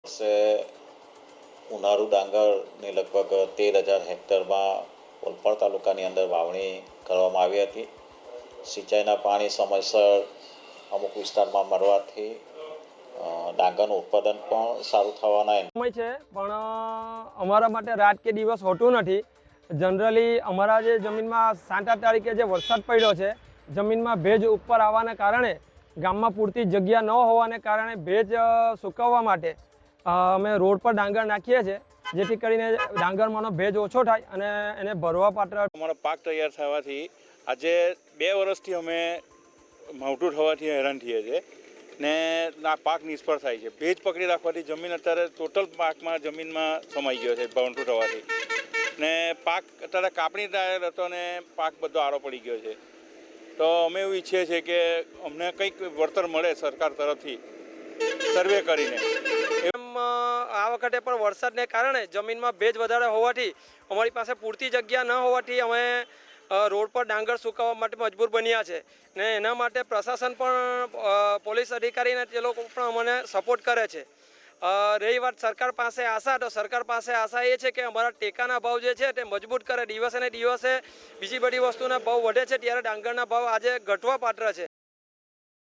વર્ષે ઉનાળુ ડાંગરની લગભગ 13,000 હેક્ટરમાં ઓલપાડ તાલુકાની અંદર વાવણી કરવામાં આવી હતી. સિંચાઈના પાણી સમયસર અમુક વિસ્તારમાં મળવાથી ડાંગરનું ઉત્પાદન પણ સારું થવાના સમય છે, પણ અમારા માટે રાત કે દિવસ હોતું નથી. જનરલી અમારા જે જમીનમાં 7-8 તારીખે જે વરસાદ પડ્યો છે, જમીનમાં ભેજ ઉપર આવવાને કારણે ગામમાં પૂરતી જગ્યા ન હોવાને કારણે ભેજ સૂકવવા માટે અમે રોડ પર ડાંગર નાખીએ છીએ, જેથી કરીને ડાંગરમાંનો ભેજ ઓછો થાય અને એને ભરવા પાત્ર. અમારો પાક તૈયાર થવાથી આજે 2 વર્ષથી અમે માવઠું થવાથી હેરાન થઈએ છીએ ને આ પાક નિષ્ફળ થાય છે. ભેજ પકડી રાખવાથી જમીન અત્યારે ટોટલ પાકમાં જમીનમાં સમાઈ ગયો છે માવઠું થવાથી, ને પાક અત્યારે કાપણી તૈયાર હતો ને પાક બધો આરો પડી ગયો છે. તો અમે એવું ઈચ્છીએ છીએ કે અમને કંઈક વળતર મળે સરકાર તરફથી સર્વે કરીને. આ વખતે પણ વરસાદને કારણે જમીનમાં ભેજ વધારે હોવાથી અમારી પાસે પૂરતી જગ્યા ન હોવાથી અમે રોડ પર ડાંગર સૂકવવા માટે મજબૂર બન્યા છે ને એના માટે પ્રશાસન પણ પોલીસ અધિકારીને તે લોકો પણ અમને સપોર્ટ કરે છે. રહી વાત સરકાર પાસે આશા, તો સરકાર પાસે આશા એ છે કે અમારા ટેકાના ભાવ જે છે તે મજબૂત કરે. દિવસે ને દિવસે બીજી બધી વસ્તુના ભાવ વધે છે, ત્યારે ડાંગરના ભાવ આજે ઘટવા પાત્ર છે.